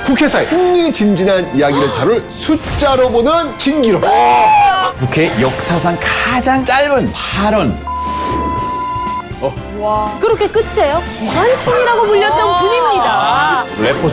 국회사의 흥미진진한 이야기를 다룰 숫자로 보는 진기록. 국회 역사상 가장 짧은 발언. 그렇게 끝이에요? 기관총이라고 불렸던 분입니다.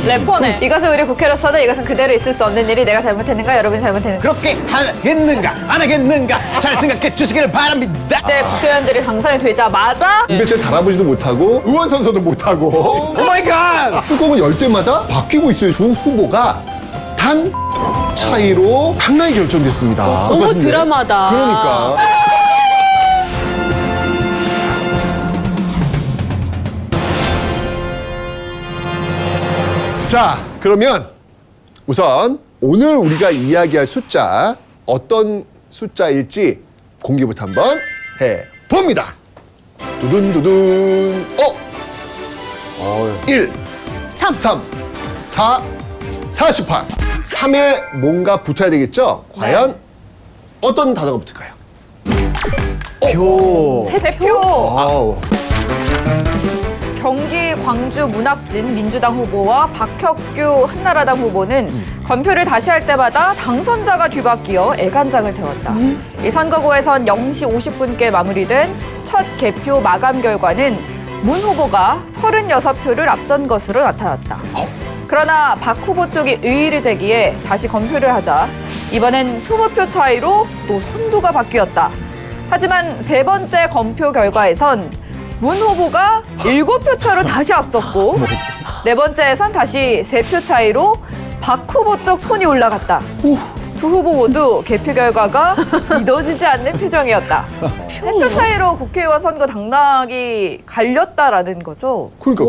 래퍼네. 이것은 우리 국회로서도 이것은 그대로 있을 수 없는 일이 내가 잘못했는가 여러분이 잘못했는가. 그렇게 하겠는가 안 하겠는가 잘 생각해 주시기를 바랍니다. 그때 국회의원들이 당선이 되자마자 임대차 달아보지도 못하고 의원 선서도 못하고 오 마이 갓. 뚜껑을 열 때마다 바뀌고 있어요. 두 후보가 단 차이로 당락이 결정됐습니다. 너무 똑같은데? 드라마다. 그러니까. 자, 그러면 우선 오늘 우리가 이야기할 숫자 어떤 숫자일지 공개부터 한번 해봅니다. 두둔두둔. 1, 3. 4, 48. 3에 뭔가 붙어야 되겠죠? 과연 어떤 단어가 붙을까요? 표. 세표. 어우, 경기 광주 문학진 민주당 후보와 박혁규 한나라당 후보는 건표를 다시 할 때마다 당선자가 뒤바뀌어 애간장을 태웠다. 이 선거구에선 0시 50분께 마무리된 첫 개표 마감 결과는 문 후보가 36표를 앞선 것으로 나타났다. 그러나 박 후보 쪽이 의의를 제기해 다시 검표를 하자 이번엔 20표 차이로 또 선두가 바뀌었다. 하지만 세 번째 검표 결과에선 문 후보가 7표 차로 다시 앞섰고 네 번째에선 다시 3표 차이로 박 후보 쪽 손이 올라갔다. 두 후보 모두 개표 결과가 믿어지지 않는 표정이었다. 3표 차이로 국회의원 선거 당락이 갈렸다라는 거죠. 그러니까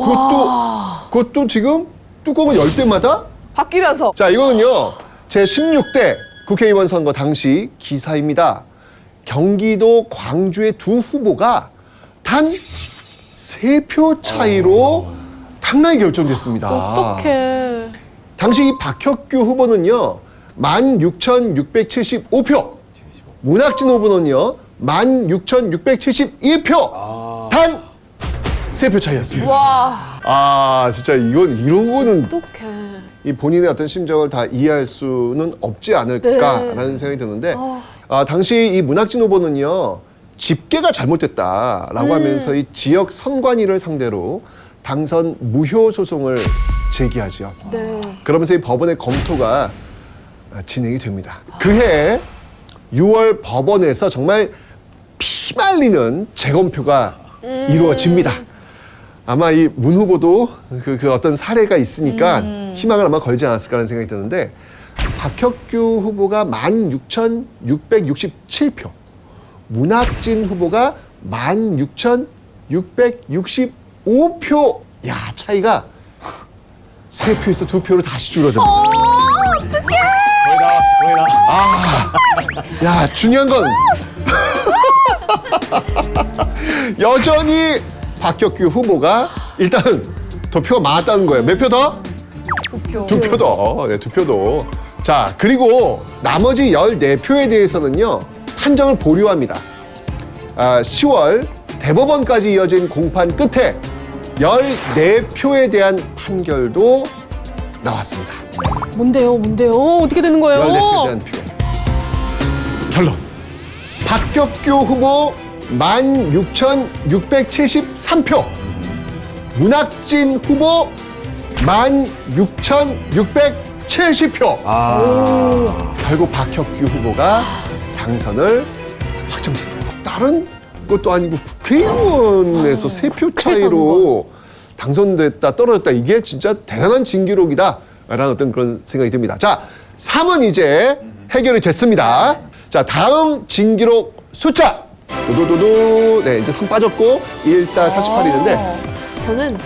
그것도 지금 뚜껑을 열 때마다 바뀌면서 자, 이거는요. 제16대 국회의원 선거 당시 기사입니다. 경기도 광주의 두 후보가 단 3표 차이로 당락이 결정됐습니다. 어떡해. 당시 이 박혁규 후보는요. 16,675표. 문학진 후보는요. 16,671표. 단 3표 차이였습니다. 와 아, 진짜 이런 거는 어떡해. 이 본인의 어떤 심정을 다 이해할 수는 없지 않을까라는 생각이 드는데 당시 이 문학진 후보는요. 집계가 잘못됐다라고 하면서 이 지역 선관위를 상대로 당선 무효 소송을 제기하죠. 네. 그러면서 이 법원의 검토가 진행이 됩니다. 그해 6월 법원에서 정말 피말리는 재검표가 이루어집니다. 아마 이 문 후보도 그 어떤 사례가 있으니까 희망을 아마 걸지 않았을까라는 생각이 드는데 박혁규 후보가 16,667표, 문학진 후보가 16,665표. 야, 차이가 3표에서 2표로 다시 줄어듭니다. 거의 나왔어. 야, 중요한 건 여전히 박혁규 후보가 일단 더 표가 많았다는 거예요. 몇 표 더? 2표. 2표 더. 네, 2표 더. 자, 그리고 나머지 14표에 대해서는요, 판정을 보류합니다. 10월 대법원까지 이어진 공판 끝에 14표에 대한 판결도 나왔습니다. 뭔데요? 어떻게 되는 거예요? 14표에 대한 표. 결론. 박혁규 후보 16,673표. 문학진 후보 16,670표. 결국 박혁규 후보가 당선을 확정짓습니다. 다른 것도 아니고 국회의원에서 3표 차이로 당선됐다 떨어졌다. 이게 진짜 대단한 진기록이다 라는 어떤 그런 생각이 듭니다. 자, 3은 이제 해결이 됐습니다. 자, 다음 진기록 숫자 두두두두. 네, 이제 3 빠졌고 1, 4, 48이 있는데 저는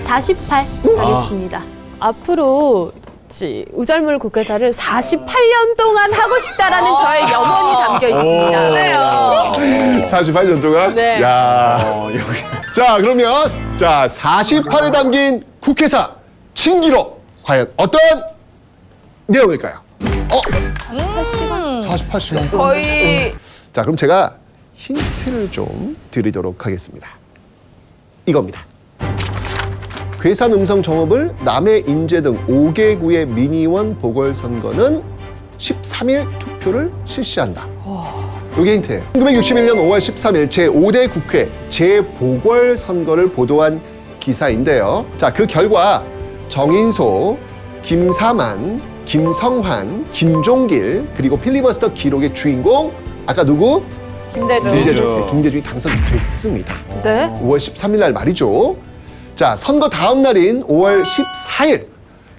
48 하겠습니다. 앞으로 우잘물 국회사를 48년 동안 하고 싶다라는 저의 염원이 담겨 있습니다. 네요. 48년 동안? 네. 야. 여기. 자, 그러면 48에 담긴 국회사 진기록 과연 어떤 내용일까요? 48시간. 거의 자, 그럼 제가 힌트를 좀 드리도록 하겠습니다. 이겁니다. 괴산 음성 정읍을 남해 인제 등 5개 구의 민의원 보궐선거는 13일 투표를 실시한다. 이게 힌트예요. 1961년 5월 13일 제5대 국회 재보궐선거를 보도한 기사인데요. 자, 그 결과 정인소, 김사만, 김성환, 김종길 그리고 필리버스터 기록의 주인공 아까 누구? 김대중이 당선됐습니다. 네. 5월 13일 날 말이죠. 자, 선거 다음 날인 5월 14일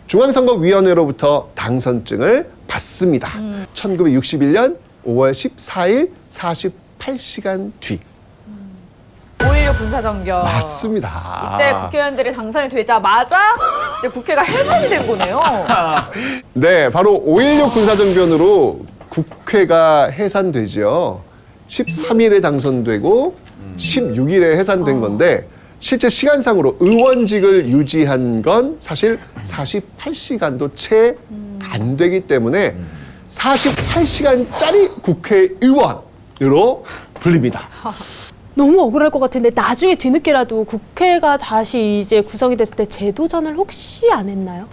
중앙선거위원회로부터 당선증을 받습니다. 1961년 5월 14일 48시간 뒤. 5.16 군사정변. 맞습니다. 이때 국회의원들이 당선이 되자마자 이제 국회가 해산이 된 거네요. 네, 바로 5.16 군사정변으로 국회가 해산되죠. 13일에 당선되고 16일에 해산된 건데 실제 시간상으로 의원직을 유지한 건 사실 48시간도 채 안 되기 때문에 48시간짜리 국회의원으로 불립니다. 너무 억울할 것 같은데 나중에 뒤늦게라도 국회가 다시 이제 구성이 됐을 때 재도전을 혹시 안 했나요?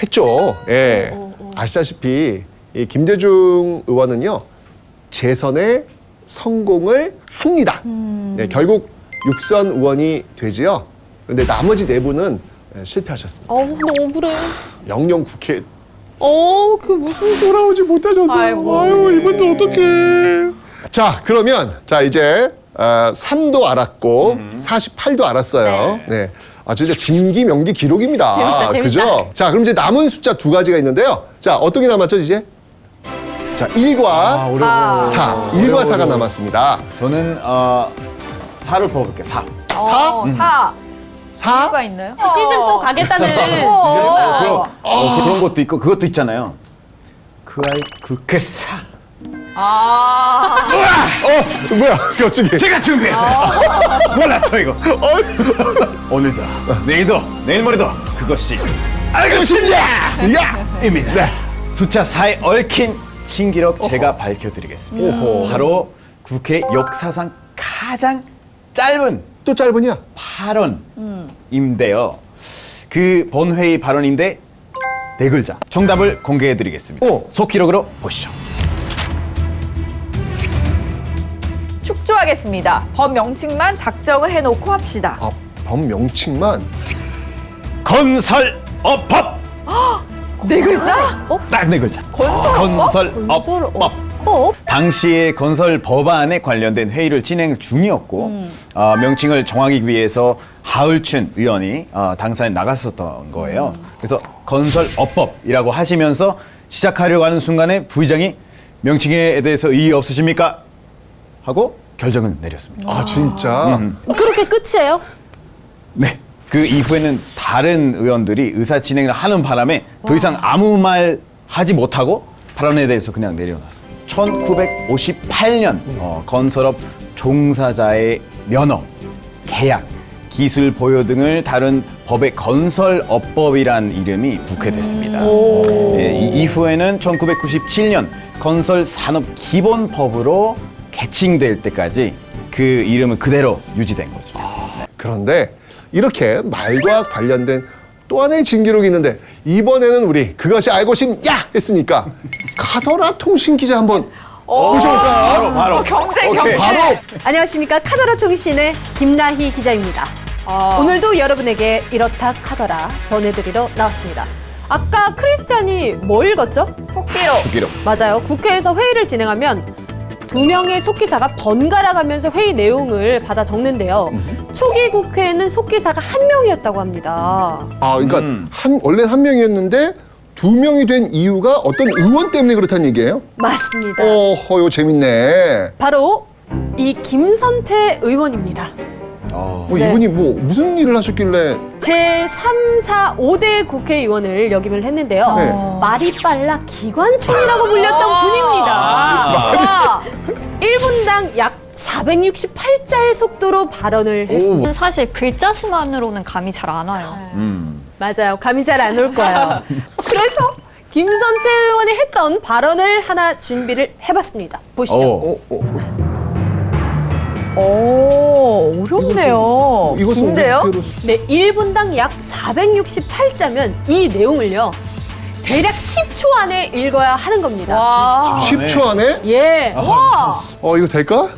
했죠. 예. 아시다시피 이 김대중 의원은요 재선에 성공을 합니다. 예, 결국 6선 의원이 되지요. 그런데 나머지 4분은 실패하셨습니다. 너무 억울해. 영영 국회 그 무슨 돌아오지 못하셨어요. 아이고. 아유, 이분들 어떡해. 자, 그러면 자 이제 3도 알았고 48도 알았어요. 네. 아, 진짜 진기 명기 기록입니다. 재밌다, 재밌다. 그죠? 자, 그럼 이제 남은 숫자 2가지가 있는데요. 자, 어떤 게 남았죠, 이제? 자, 1과 4. 1과 4가 남았습니다. 저는 4를 뽑아볼게요. 4. 4. 4? 가 있나요? 시즌4 가겠다는 그런 것도 있고 그것도 있잖아요. 그 아이 국회사. 뭐야, 갑자기. 제가 준비했어요. 몰랐죠 이거. 오늘도 내일도 내일 모레도 그것이 알고 싶냐? 야입니다. 네. 숫자 4에 얽힌 신기록 제가 밝혀드리겠습니다. 바로 국회 역사상 가장 짧은 또 짧으냐? 발언인데요. 그 본회의 발언인데 4글자. 정답을 공개해드리겠습니다. 속기록으로 보시죠. 축조하겠습니다. 법 명칭만 작정을 해놓고 합시다. 아, 법 명칭만. 건설업법. 4글자? 딱 4글자. 건설업법. 법? 당시에 건설 법안에 관련된 회의를 진행 중이었고 명칭을 정하기 위해서 하을춘 의원이 당사에 나갔었던 거예요. 그래서 건설업법이라고 하시면서 시작하려고 하는 순간에 부의장이 명칭에 대해서 이의 없으십니까? 하고 결정을 내렸습니다. 아, 진짜? 그렇게 끝이에요? 네. 그 이후에는 다른 의원들이 의사 진행을 하는 바람에 더 이상 아무 말 하지 못하고 발언에 대해서 그냥 내려놨습니다. 1958년 건설업 종사자의 면허, 계약, 기술 보유 등을 다룬 법의 건설업법이란 이름이 부회됐습니다. 이 이후에는 1997년 건설산업기본법으로 개칭될 때까지 그 이름은 그대로 유지된 거죠. 그런데 이렇게 말과 관련된 또 하나의 진기록이 있는데 이번에는 우리 그것이 알고 싶냐 했으니까 카더라 통신 기자 한번 모셔볼까요? 바로 경쟁. 바로 안녕하십니까. 카더라 통신의 김나희 기자입니다. 오늘도 여러분에게 이렇다 카더라 전해드리러 나왔습니다. 아까 크리스찬이 뭐 읽었죠? 속기록. 맞아요. 국회에서 회의를 진행하면 2명의 속기사가 번갈아 가면서 회의 내용을 받아 적는데요. 초기 국회에는 속기사가 1명이었다고 합니다. 아, 그러니까 원래 한 명이었는데 2명이 된 이유가 어떤 의원 때문에 그렇다는 얘기예요? 맞습니다. 이거 재밌네. 바로 이 김선태 의원입니다. 네. 이분이 뭐 무슨 일을 하셨길래? 제3, 4, 5대 국회의원을 역임을 했는데요. 네. 말이 빨라 기관총이라고 불렸던 분입니다. 1분당 약 468자의 속도로 발언을 했습니다. 사실 글자 수만으로는 감이 잘 안 와요. 맞아요. 감이 잘 안 올 거예요. 그래서 김선태 의원이 했던 발언을 하나 준비를 해봤습니다. 보시죠. 어렵네요. 이것은 긴데요? 어떻게 네, 1분당 약 468자면 이 내용을요. 대략 10초 안에 읽어야 하는 겁니다. 와. 10초 안에? 예. 와. 이거 될까?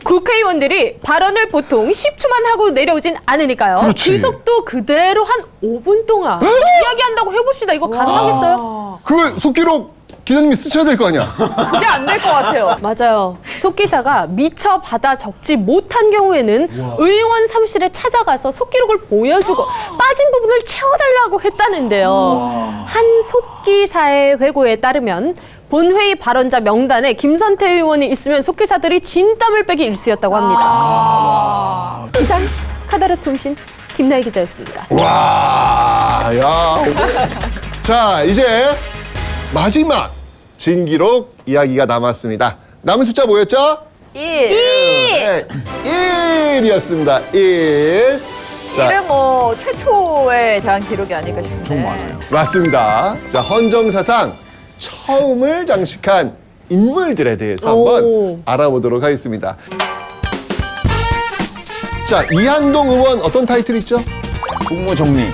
국회의원들이 발언을 보통 10초만 하고 내려오진 않으니까요. 그렇지. 그 속도 그대로 한 5분 동안 이야기한다고 해봅시다. 이거 가능하겠어요? 그걸 속기록 기자님이 쓰셔야 될 거 아니야? 그게 안 될 것 같아요. 맞아요. 속기사가 미처 받아 적지 못한 경우에는 의원 사무실에 찾아가서 속기록을 보여주고 빠진 부분을 채워달라고 했다는데요. 한 속기사의 회고에 따르면 본회의 발언자 명단에 김선태 의원이 있으면 속기사들이 진땀을 빼기 일쑤였다고 합니다. 이상 카다르 통신 김나희 기자였습니다. 와, 야. 자, 이제 마지막 진기록 이야기가 남았습니다. 남은 숫자 뭐였죠? 1. 네, 1이었습니다. 1. 자, 이는 뭐 최초에 대한 기록이 아닐까 싶은데. 맞습니다. 자, 헌정사상 처음을 장식한 인물들에 대해서 오. 한번 알아보도록 하겠습니다. 자, 이한동 의원 어떤 타이틀 있죠? 국무총리.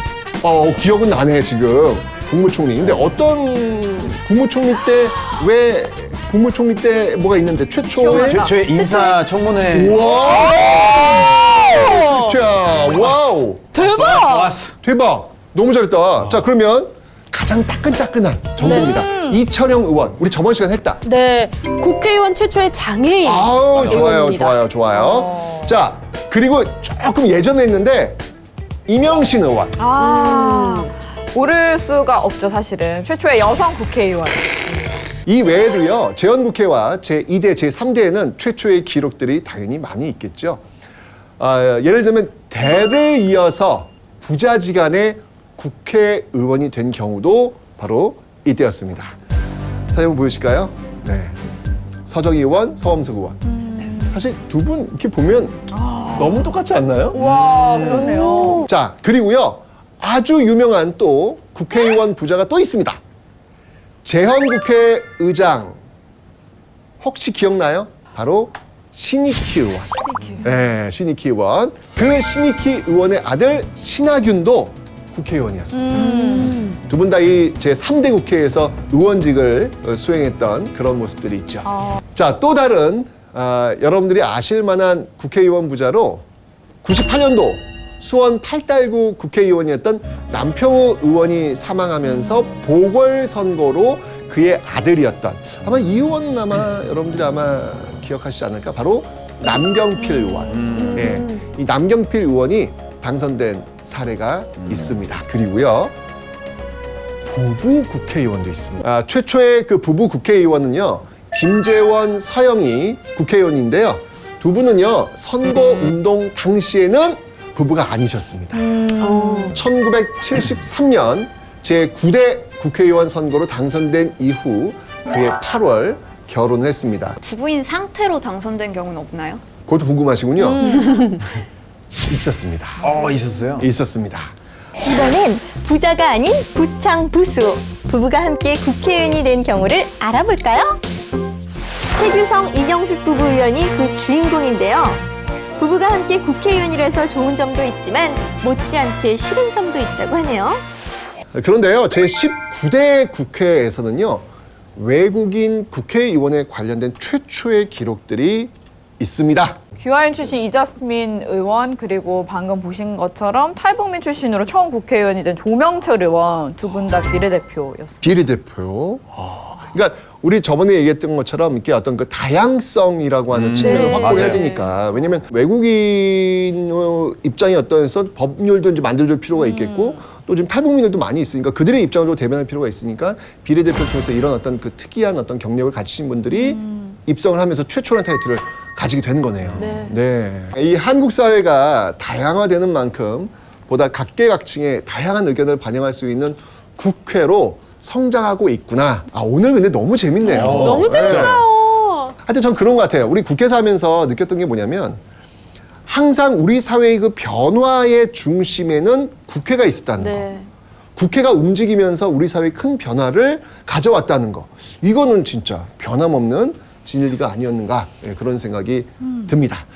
기억은 나네, 지금. 국무총리. 근데 어떤 국무총리 때, 왜 국무총리 때 뭐가 있는데 최초에? 최초의 인사청문회. 우와! 자, 와우! 왔어. 대박! 너무 잘했다. 자, 그러면 가장 따끈따끈한 정보입니다. 이철영 의원, 우리 저번 시간 했다. 네, 국회의원 최초의 장애인. 아우, 좋아요, 의원입니다. 좋아요, 좋아요. 자, 그리고 조금 예전에 했는데, 이명신 의원. 모를 수가 없죠, 사실은. 최초의 여성 국회의원. 이 외에도요, 재헌국회와 제2대, 제3대에는 최초의 기록들이 당연히 많이 있겠죠. 예를 들면, 대를 이어서 부자지간에 국회의원이 된 경우도 바로 이때였습니다. 사진 한번 보여주실까요? 네. 서정희 의원, 서범석 의원. 사실 두 분 이렇게 보면 너무 똑같지 않나요? 와, 그러네요. 자, 그리고요, 아주 유명한 또 국회의원 부자가 또 있습니다. 재헌국회 의장. 혹시 기억나요? 바로 신익희 의원. 네, 신익희 의원. 그 신익희 의원의 아들 신하균도 국회의원이었습니다. 두 분 다 이 제3대 국회에서 의원직을 수행했던 그런 모습들이 있죠. 자, 또 다른 여러분들이 아실 만한 국회의원 부자로 98년도 수원 8달구 국회의원이었던 남평우 의원이 사망하면서 보궐선거로 그의 아들이었던 아마 이 의원은 여러분들이 기억하시지 않을까? 바로 남경필 의원. 예, 이 남경필 의원이 당선된 사례가 있습니다. 그리고요, 부부 국회의원도 있습니다. 최초의 그 부부 국회의원은요, 김재원, 서영이 국회의원인데요. 두 분은요, 선거운동 당시에는 부부가 아니셨습니다. 1973년 제9대 국회의원 선거로 당선된 이후 그해 8월 결혼을 했습니다. 부부인 상태로 당선된 경우는 없나요? 그것도 궁금하시군요. 있었습니다. 있었어요? 있었습니다. 이번엔 부자가 아닌 부창부수 부부가 함께 국회의원이 된 경우를 알아볼까요? 최규성, 이경식 부부 의원이 그 주인공인데요. 부부가 함께 국회의원이라서 좋은 점도 있지만 못지않게 싫은 점도 있다고 하네요. 그런데요, 제19대 국회에서는요, 외국인 국회의원에 관련된 최초의 기록들이 있습니다. 귀화인 출신 이자스민 의원, 그리고 방금 보신 것처럼 탈북민 출신으로 처음 국회의원이 된 조명철 의원, 두 분 다 비례대표였습니다. 비례대표. 그러니까 우리 저번에 얘기했던 것처럼 이렇게 어떤 그 다양성이라고 하는 측면을 확보해야 맞아요. 되니까. 왜냐면 외국인 입장이 어떠해서 법률도 이제 만들어줄 필요가 있겠고 또 지금 탈북민들도 많이 있으니까 그들의 입장을 또 대변할 필요가 있으니까 비례대표를 통해서 이런 어떤 그 특이한 어떤 경력을 가지신 분들이 입성을 하면서 최초라는 타이틀을 가지게 되는 거네요. 네. 이 한국 사회가 다양화되는 만큼 보다 각계각층의 다양한 의견을 반영할 수 있는 국회로 성장하고 있구나. 오늘 근데 너무 재밌네요. 너무 재밌어요. 하여튼 전 그런 것 같아요. 우리 국회에서 하면서 느꼈던 게 뭐냐면 항상 우리 사회의 그 변화의 중심에는 국회가 있었다는 거. 국회가 움직이면서 우리 사회에 큰 변화를 가져왔다는 거. 이거는 진짜 변함없는 진리가 아니었는가, 그런 생각이 듭니다.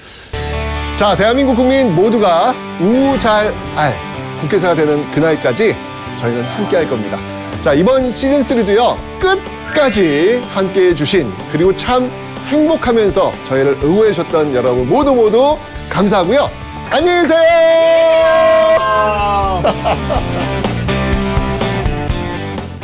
자, 대한민국 국민 모두가 우잘알 국회의사가 되는 그날까지 저희는 함께 할 겁니다. 자, 이번 시즌3도요, 끝까지 함께 해주신, 그리고 참 행복하면서 저희를 응원해 주셨던 여러분 모두 감사하고요. 안녕히 계세요!